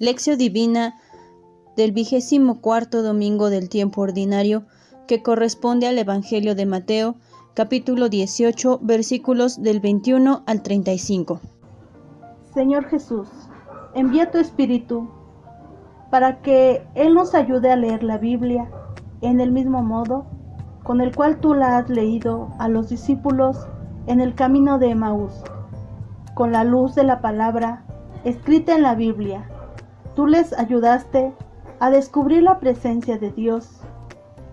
Lección Divina del 24º domingo del tiempo ordinario, que corresponde al Evangelio de Mateo, capítulo 18, versículos del 21 al 35. Señor Jesús, envía tu Espíritu para que Él nos ayude a leer la Biblia en el mismo modo con el cual tú la has leído a los discípulos en el camino de Emaús. Con la luz de la palabra escrita en la Biblia, tú les ayudaste a descubrir la presencia de Dios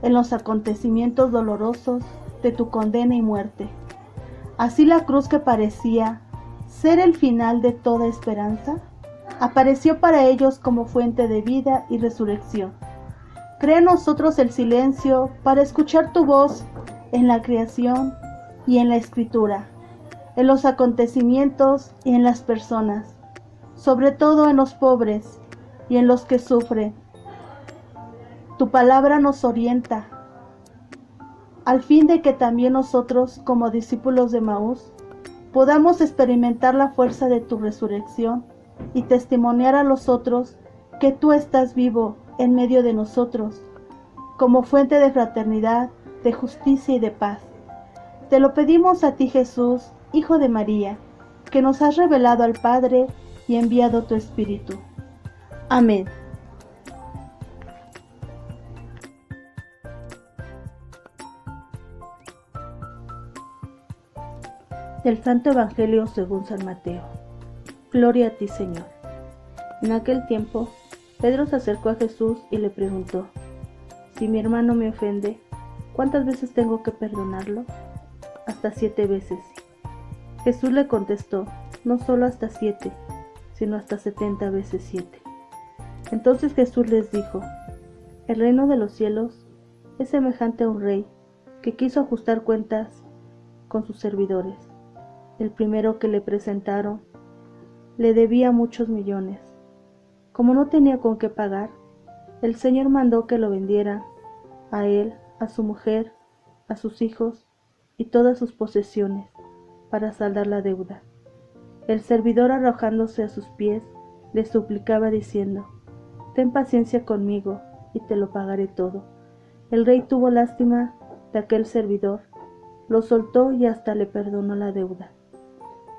en los acontecimientos dolorosos de tu condena y muerte. Así la cruz, que parecía ser el final de toda esperanza, apareció para ellos como fuente de vida y resurrección. Crea en nosotros el silencio para escuchar tu voz en la creación y en la escritura, en los acontecimientos y en las personas, sobre todo en los pobres y en los que sufren. Tu palabra nos orienta, al fin de que también nosotros, como discípulos de Emaús, podamos experimentar la fuerza de tu resurrección y testimoniar a los otros que tú estás vivo en medio de nosotros, como fuente de fraternidad, de justicia y de paz. Te lo pedimos a ti, Jesús, Hijo de María, que nos has revelado al Padre y enviado tu Espíritu. Amén. Del Santo Evangelio según San Mateo. Gloria a ti, Señor. En aquel tiempo, Pedro se acercó a Jesús y le preguntó: si mi hermano me ofende, ¿cuántas veces tengo que perdonarlo? Hasta 7 veces. Jesús le contestó: no solo hasta 7, sino hasta 70 veces 7. Entonces Jesús les dijo: el reino de los cielos es semejante a un rey que quiso ajustar cuentas con sus servidores. El primero que le presentaron le debía muchos millones. Como no tenía con qué pagar, el Señor mandó que lo vendieran, a él, a su mujer, a sus hijos y todas sus posesiones, para saldar la deuda. El servidor, arrojándose a sus pies, le suplicaba diciendo: ten paciencia conmigo y te lo pagaré todo. El rey tuvo lástima de aquel servidor, lo soltó y hasta le perdonó la deuda.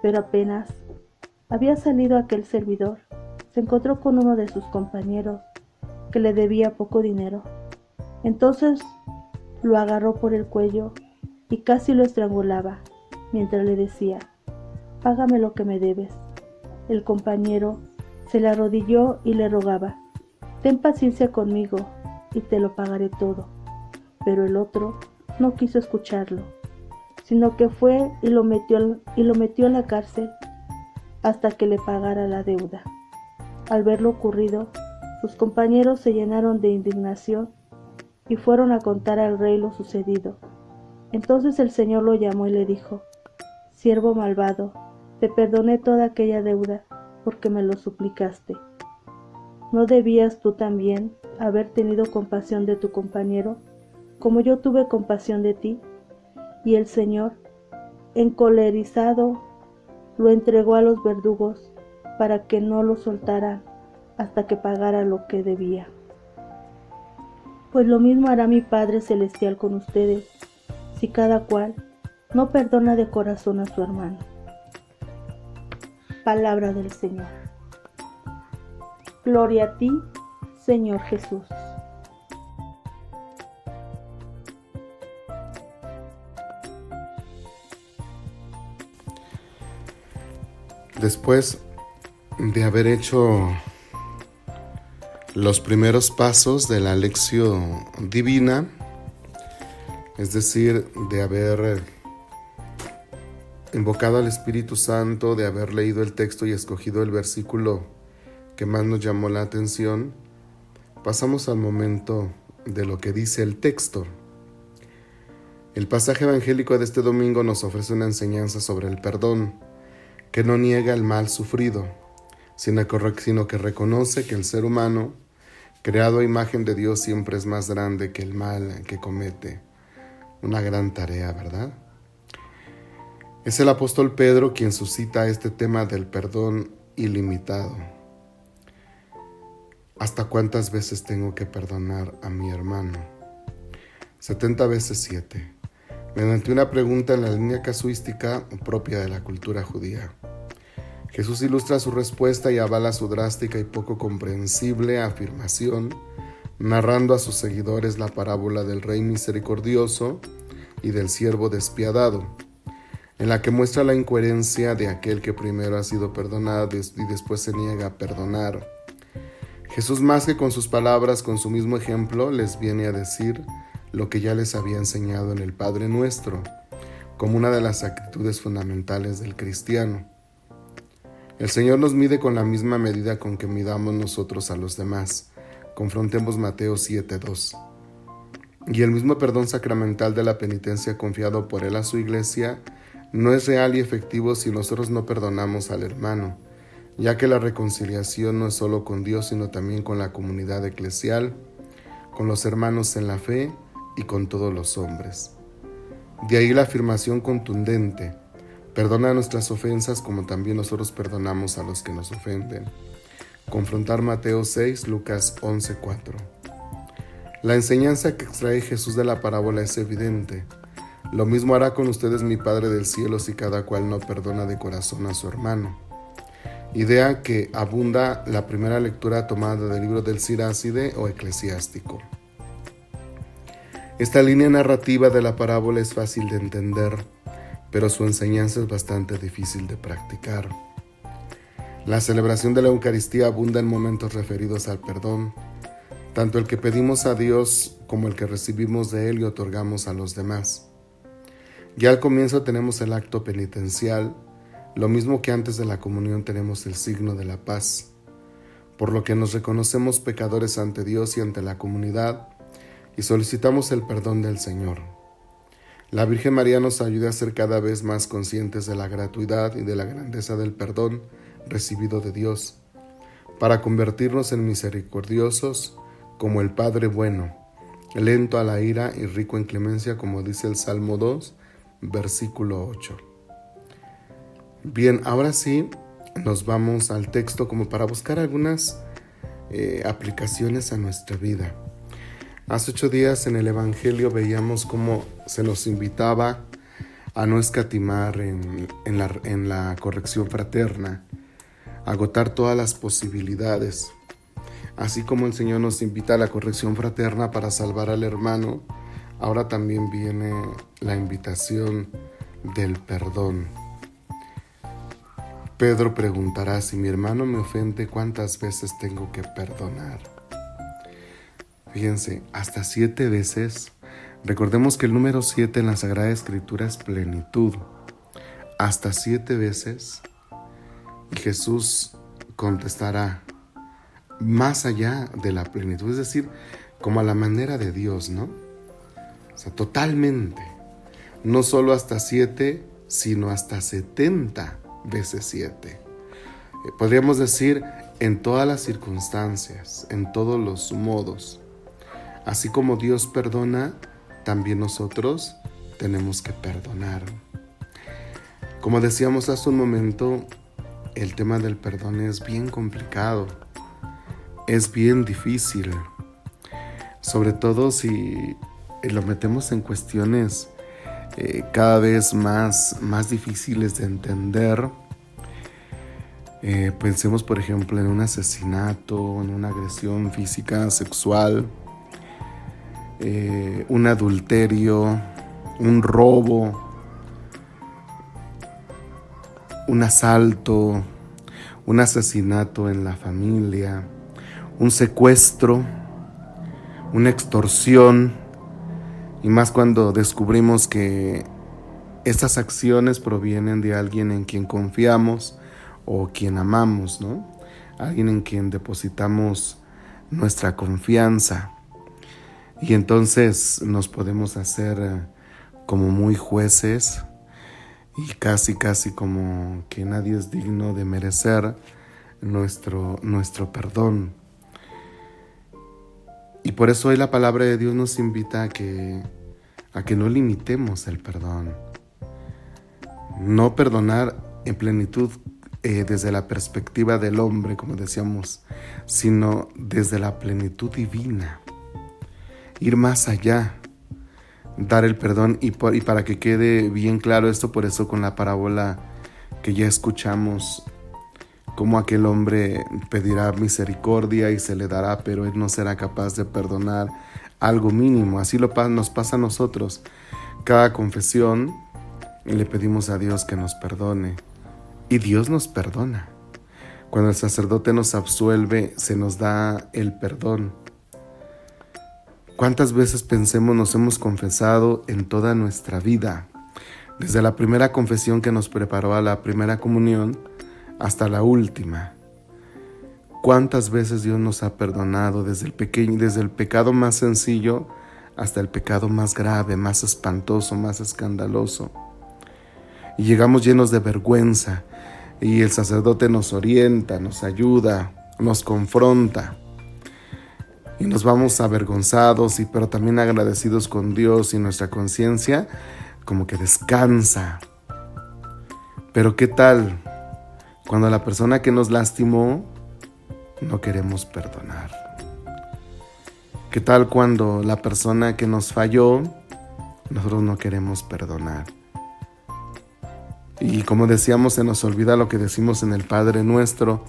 Pero apenas había salido aquel servidor, se encontró con uno de sus compañeros que le debía poco dinero. Entonces lo agarró por el cuello y casi lo estrangulaba, mientras le decía: págame lo que me debes. El compañero se le arrodilló y le rogaba: ten paciencia conmigo y te lo pagaré todo. Pero el otro no quiso escucharlo, sino que fue y lo metió en la cárcel hasta que le pagara la deuda. Al ver lo ocurrido, sus compañeros se llenaron de indignación y fueron a contar al rey lo sucedido. Entonces el Señor lo llamó y le dijo: siervo malvado, te perdoné toda aquella deuda porque me lo suplicaste. ¿No debías tú también haber tenido compasión de tu compañero, como yo tuve compasión de ti? Y el Señor, encolerizado, lo entregó a los verdugos para que no lo soltaran hasta que pagara lo que debía. Pues lo mismo hará mi Padre Celestial con ustedes, si cada cual no perdona de corazón a su hermano. Palabra del Señor. Gloria a ti, Señor Jesús. Después de haber hecho los primeros pasos de la lección divina, es decir, de haber invocado al Espíritu Santo, de haber leído el texto y escogido el versículo que más nos llamó la atención, pasamos al momento de lo que dice el texto. El pasaje evangélico de este domingo nos ofrece una enseñanza sobre el perdón, que no niega el mal sufrido, sino que reconoce que el ser humano, creado a imagen de Dios, siempre es más grande que el mal que comete. Una gran tarea, ¿verdad? Es el apóstol Pedro quien suscita este tema del perdón ilimitado. ¿Hasta cuántas veces tengo que perdonar a mi hermano? 70 veces 7. Mediante una pregunta en la línea casuística propia de la cultura judía. Jesús ilustra su respuesta y avala su drástica y poco comprensible afirmación, narrando a sus seguidores la parábola del Rey misericordioso y del siervo despiadado, en la que muestra la incoherencia de aquel que primero ha sido perdonado y después se niega a perdonar. Jesús, más que con sus palabras, con su mismo ejemplo, les viene a decir lo que ya les había enseñado en el Padre Nuestro, como una de las actitudes fundamentales del cristiano. El Señor nos mide con la misma medida con que midamos nosotros a los demás. Confrontemos Mateo 7:2. Y el mismo perdón sacramental de la penitencia confiado por Él a su iglesia no es real y efectivo si nosotros no perdonamos al hermano, ya que la reconciliación no es solo con Dios, sino también con la comunidad eclesial, con los hermanos en la fe y con todos los hombres. De ahí la afirmación contundente: perdona nuestras ofensas como también nosotros perdonamos a los que nos ofenden. Confrontar Mateo 6, Lucas 11:4. La enseñanza que extrae Jesús de la parábola es evidente. Lo mismo hará con ustedes mi Padre del cielo si cada cual no perdona de corazón a su hermano. Idea que abunda la primera lectura tomada del libro del Siráside o Eclesiástico. Esta línea narrativa de la parábola es fácil de entender, pero su enseñanza es bastante difícil de practicar. La celebración de la Eucaristía abunda en momentos referidos al perdón, tanto el que pedimos a Dios como el que recibimos de Él y otorgamos a los demás. Ya al comienzo tenemos el acto penitencial, lo mismo que antes de la comunión tenemos el signo de la paz, por lo que nos reconocemos pecadores ante Dios y ante la comunidad y solicitamos el perdón del Señor. La Virgen María nos ayuda a ser cada vez más conscientes de la gratuidad y de la grandeza del perdón recibido de Dios, para convertirnos en misericordiosos como el Padre bueno, lento a la ira y rico en clemencia, como dice el Salmo 2, versículo 8. Bien, ahora sí nos vamos al texto como para buscar algunas aplicaciones a nuestra vida. Hace 8 días en el Evangelio veíamos cómo se nos invitaba a no escatimar en la corrección fraterna, a agotar todas las posibilidades. Así como el Señor nos invita a la corrección fraterna para salvar al hermano, ahora también viene la invitación del perdón. Pedro preguntará: si mi hermano me ofende, ¿cuántas veces tengo que perdonar? Fíjense, hasta 7 veces. Recordemos que el número 7 en la Sagrada Escritura es plenitud. Hasta 7 veces. Y Jesús contestará más allá de la plenitud, es decir, como a la manera de Dios, ¿no? O sea, totalmente. No solo hasta 7, sino hasta 70 veces 7. Podríamos decir en todas las circunstancias, en todos los modos. Así como Dios perdona, también nosotros tenemos que perdonar. Como decíamos hace un momento, el tema del perdón es bien complicado, es bien difícil, sobre todo si lo metemos en cuestiones cada vez más difíciles de entender. Pensemos, por ejemplo, en un asesinato, en una agresión física, sexual, un adulterio, un robo, un asalto, un asesinato en la familia, un secuestro, una extorsión, y más cuando descubrimos que estas acciones provienen de alguien en quien confiamos o quien amamos, ¿no? Alguien en quien depositamos nuestra confianza. Y entonces nos podemos hacer como muy jueces y casi como que nadie es digno de merecer nuestro perdón. Y por eso hoy la palabra de Dios nos invita a que no limitemos el perdón. No perdonar en plenitud desde la perspectiva del hombre, como decíamos, sino desde la plenitud divina. Ir más allá, dar el perdón, y para que quede bien claro esto, por eso con la parábola que ya escuchamos, como aquel hombre pedirá misericordia y se le dará, pero él no será capaz de perdonar algo mínimo. Así nos pasa a nosotros. Cada confesión le pedimos a Dios que nos perdone, y Dios nos perdona. Cuando el sacerdote nos absuelve, se nos da el perdón. ¿Cuántas veces nos hemos confesado en toda nuestra vida? Desde la primera confesión que nos preparó a la primera comunión hasta la última. ¿Cuántas veces Dios nos ha perdonado desde el pecado más sencillo hasta el pecado más grave, más espantoso, más escandaloso? Y llegamos llenos de vergüenza, y el sacerdote nos orienta, nos ayuda, nos confronta, y nos vamos avergonzados, pero también agradecidos con Dios, y nuestra conciencia como que descansa. Pero ¿qué tal cuando la persona que nos lastimó no queremos perdonar? ¿Qué tal cuando la persona que nos falló, nosotros no queremos perdonar? Y como decíamos, se nos olvida lo que decimos en el Padre Nuestro: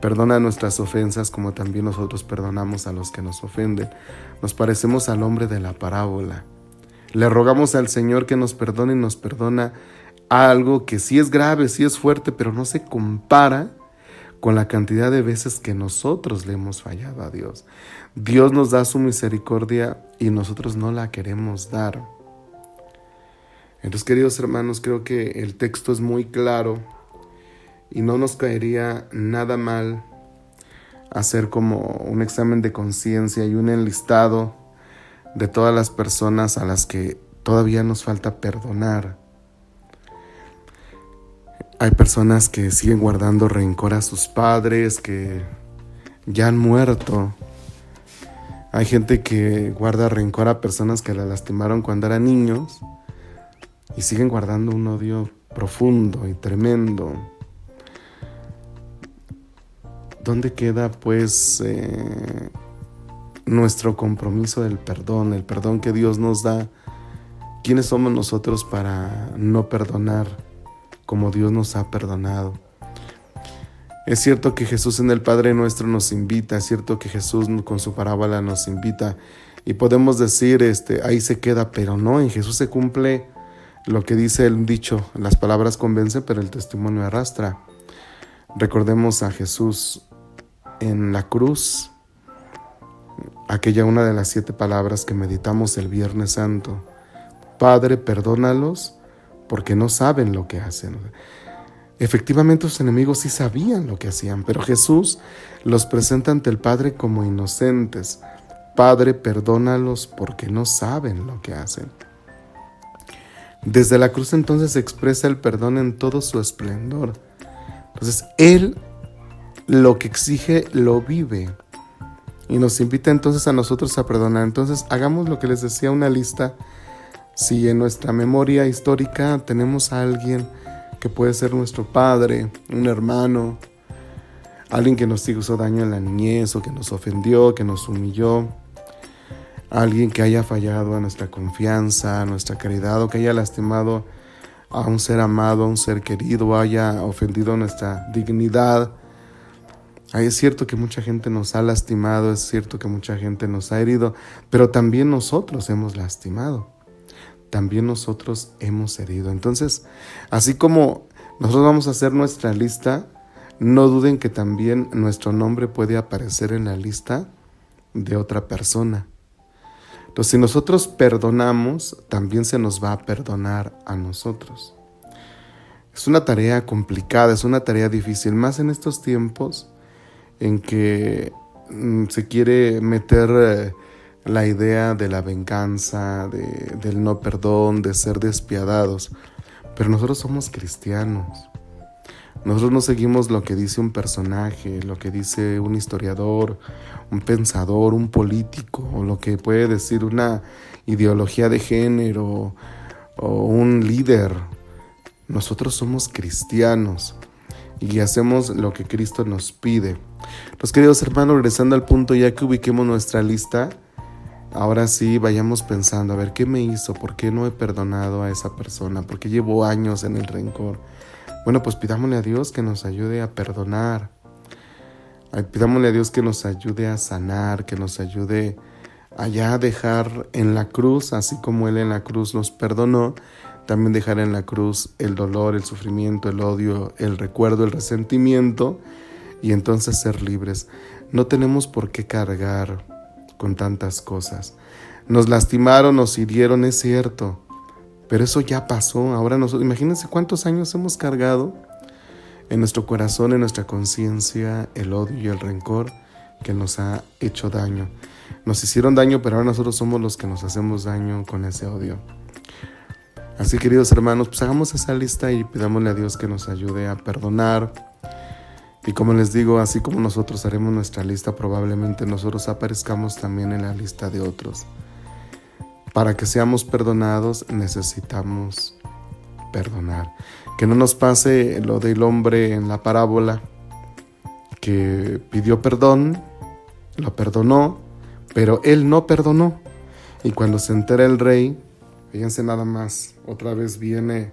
perdona nuestras ofensas como también nosotros perdonamos a los que nos ofenden. Nos parecemos al hombre de la parábola. Le rogamos al Señor que nos perdone, y nos perdona algo que sí es grave, sí es fuerte, pero no se compara con la cantidad de veces que nosotros le hemos fallado a Dios. Dios nos da su misericordia y nosotros no la queremos dar. Entonces, queridos hermanos, creo que el texto es muy claro y no nos caería nada mal hacer como un examen de conciencia y un enlistado de todas las personas a las que todavía nos falta perdonar. Hay personas que siguen guardando rencor a sus padres que ya han muerto. Hay gente que guarda rencor a personas que la lastimaron cuando eran niños y siguen guardando un odio profundo y tremendo. ¿Dónde queda pues nuestro compromiso del perdón, el perdón que Dios nos da? ¿Quiénes somos nosotros para no perdonar como Dios nos ha perdonado? Es cierto que Jesús en el Padre Nuestro nos invita, es cierto que Jesús con su parábola nos invita, y podemos decir, ahí se queda, pero no, en Jesús se cumple lo que dice el dicho: las palabras convencen, pero el testimonio arrastra. Recordemos a Jesús en la cruz, aquella una de las 7 palabras que meditamos el Viernes Santo: Padre, perdónalos porque no saben lo que hacen. Efectivamente, sus enemigos sí sabían lo que hacían, pero Jesús los presenta ante el Padre como inocentes. Padre, perdónalos porque no saben lo que hacen. Desde la cruz entonces se expresa el perdón en todo su esplendor. Entonces Él lo que exige lo vive y nos invita entonces a nosotros a perdonar. Entonces hagamos lo que les decía, una lista. Si en nuestra memoria histórica tenemos a alguien que puede ser nuestro padre, un hermano, alguien que nos hizo daño en la niñez o que nos ofendió, que nos humilló, alguien que haya fallado a nuestra confianza, a nuestra caridad, o que haya lastimado a un ser amado, a un ser querido, o haya ofendido nuestra dignidad. Es cierto que mucha gente nos ha lastimado, es cierto que mucha gente nos ha herido, pero también nosotros hemos lastimado, también nosotros hemos herido. Entonces, así como nosotros vamos a hacer nuestra lista, no duden que también nuestro nombre puede aparecer en la lista de otra persona. Entonces, si nosotros perdonamos, también se nos va a perdonar a nosotros. Es una tarea complicada, es una tarea difícil, más en estos tiempos en que se quiere meter la idea de la venganza, del no perdón, de ser despiadados. Pero nosotros somos cristianos. Nosotros no seguimos lo que dice un personaje, lo que dice un historiador, un pensador, un político, o lo que puede decir una ideología de género o un líder. Nosotros somos cristianos. y hacemos lo que Cristo nos pide. Los queridos hermanos, regresando al punto, ya que ubiquemos nuestra lista, ahora sí vayamos pensando, a ver, ¿qué me hizo? ¿Por qué no he perdonado a esa persona? ¿Por qué llevo años en el rencor? Bueno, pues pidámosle a Dios que nos ayude a perdonar. Pidámosle a Dios que nos ayude a sanar, que nos ayude allá a dejar en la cruz, así como Él en la cruz nos perdonó, también dejar en la cruz el dolor, el sufrimiento, el odio, el recuerdo, el resentimiento, y entonces ser libres. No tenemos por qué cargar con tantas cosas. Nos lastimaron, nos hirieron, es cierto, pero eso ya pasó. Ahora nosotros, imagínense cuántos años hemos cargado en nuestro corazón, en nuestra conciencia, el odio y el rencor que nos ha hecho daño. Nos hicieron daño, pero ahora nosotros somos los que nos hacemos daño con ese odio. Así, queridos hermanos, pues hagamos esa lista y pidámosle a Dios que nos ayude a perdonar. Y como les digo, así como nosotros haremos nuestra lista, probablemente nosotros aparezcamos también en la lista de otros. Para que seamos perdonados, necesitamos perdonar. Que no nos pase lo del hombre en la parábola que pidió perdón, lo perdonó, pero él no perdonó. Y cuando se entera el rey, fíjense nada más, otra vez viene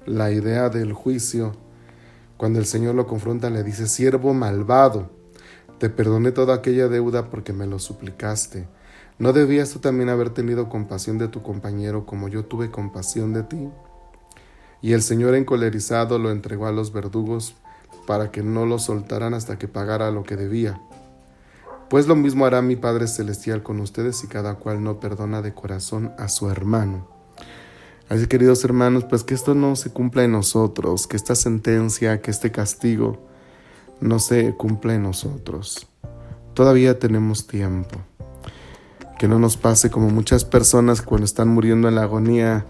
la idea del juicio. Cuando el Señor lo confronta, le dice: siervo malvado, te perdoné toda aquella deuda porque me lo suplicaste. ¿No debías tú también haber tenido compasión de tu compañero como yo tuve compasión de ti? Y el Señor, encolerizado, lo entregó a los verdugos para que no lo soltaran hasta que pagara lo que debía. Pues lo mismo hará mi Padre Celestial con ustedes si cada cual no perdona de corazón a su hermano. Así, queridos hermanos, pues que esto no se cumpla en nosotros, que esta sentencia, que este castigo no se cumpla en nosotros. Todavía tenemos tiempo. Que no nos pase como muchas personas que cuando están muriendo en la agonía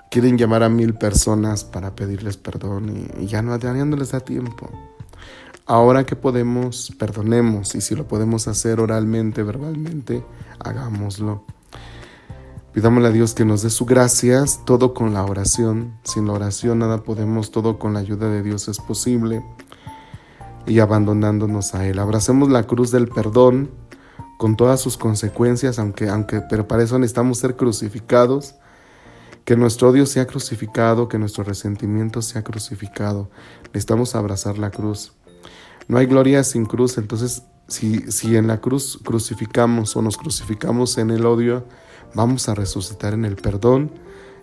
quieren llamar a 1000 personas para pedirles perdón y ya no les da tiempo. Ahora que podemos, perdonemos, y si lo podemos hacer oralmente, verbalmente, hagámoslo. Pidámosle a Dios que nos dé su gracias, todo con la oración. Sin la oración nada podemos, todo con la ayuda de Dios es posible. Y abandonándonos a Él. Abracemos la cruz del perdón con todas sus consecuencias, pero para eso necesitamos ser crucificados. Que nuestro odio sea crucificado, que nuestro resentimiento sea crucificado. Necesitamos abrazar la cruz. No hay gloria sin cruz, entonces si en la cruz crucificamos o nos crucificamos en el odio, vamos a resucitar en el perdón,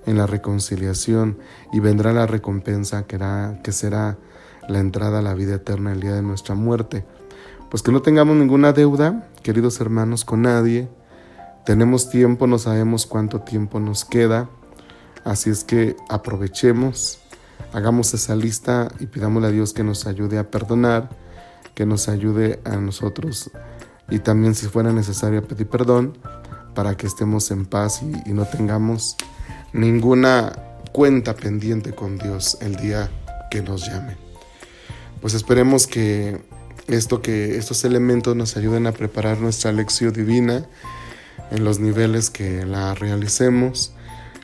en la reconciliación, y vendrá la recompensa que será la entrada a la vida eterna el día de nuestra muerte. Pues que no tengamos ninguna deuda, queridos hermanos, con nadie. Tenemos tiempo, no sabemos cuánto tiempo nos queda. Así es que aprovechemos, hagamos esa lista y pidámosle a Dios que nos ayude a perdonar, que nos ayude a nosotros y también, si fuera necesario, a pedir perdón para que estemos en paz y no tengamos ninguna cuenta pendiente con Dios el día que nos llame. Pues esperemos que estos elementos nos ayuden a preparar nuestra lección divina en los niveles que la realicemos,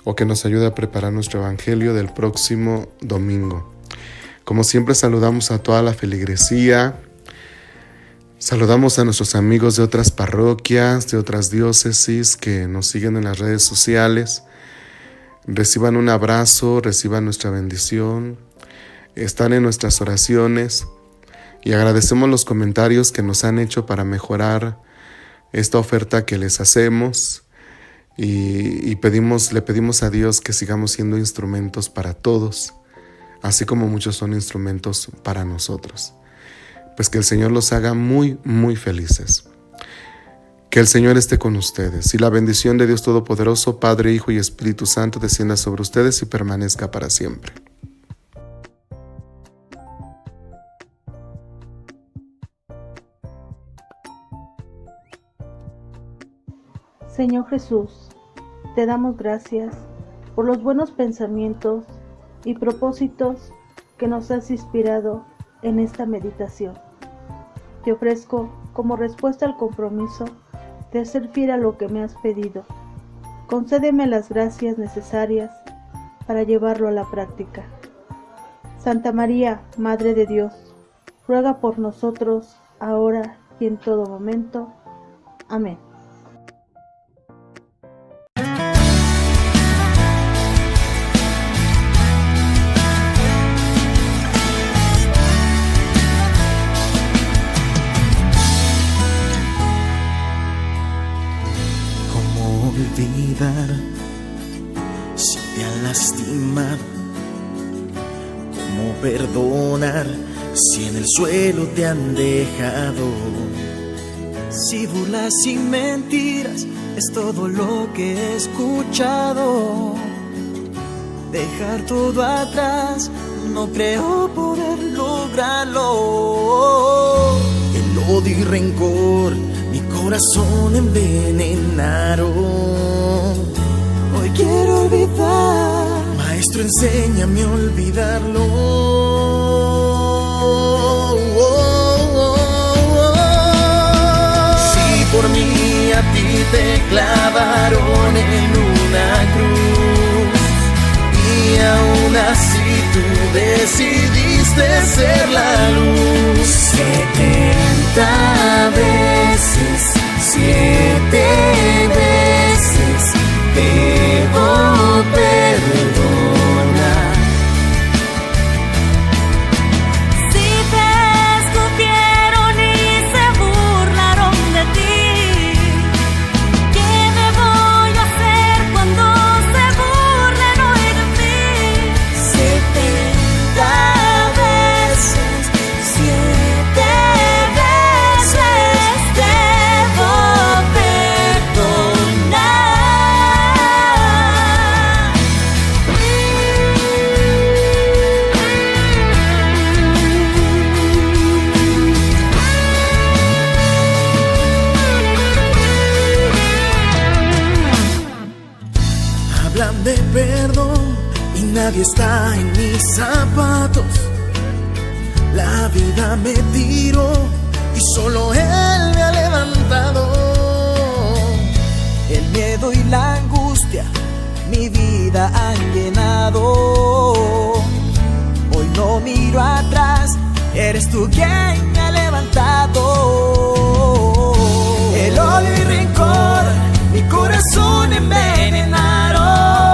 o que nos ayude a preparar nuestro evangelio del próximo domingo. Como siempre, saludamos a toda la feligresía, saludamos a nuestros amigos de otras parroquias, de otras diócesis que nos siguen en las redes sociales. Reciban un abrazo, reciban nuestra bendición, están en nuestras oraciones y agradecemos los comentarios que nos han hecho para mejorar esta oferta que les hacemos. Y le pedimos a Dios que sigamos siendo instrumentos para todos, así como muchos son instrumentos para nosotros. Pues que el Señor los haga muy, muy felices. Que el Señor esté con ustedes y la bendición de Dios Todopoderoso, Padre, Hijo y Espíritu Santo descienda sobre ustedes y permanezca para siempre. Señor Jesús, te damos gracias por los buenos pensamientos y propósitos que nos has inspirado en esta meditación. Te ofrezco como respuesta al compromiso de ser fiel a lo que me has pedido. Concédeme las gracias necesarias para llevarlo a la práctica. Santa María, Madre de Dios, ruega por nosotros, ahora y en todo momento. Amén. ¿Cómo olvidar si te han lastimado? ¿Cómo perdonar si en el suelo te han dejado? Si burlas y mentiras es todo lo que he escuchado, dejar todo atrás no creo poder lograrlo. El odio y rencor mi corazón envenenaron. Hoy quiero olvidar, Maestro, enséñame a olvidarlo. Por mí a ti te clavaron en una cruz y aún así tú decidiste ser la luz. 70 veces, 7 veces debo perdonar. Hablan de perdón y nadie está en mis zapatos. La vida me tiró y solo Él me ha levantado. el miedo y la angustia mi vida han llenado. Hoy no miro atrás, eres tú quien me ha levantado. El odio y rencor mi corazón envenenaron.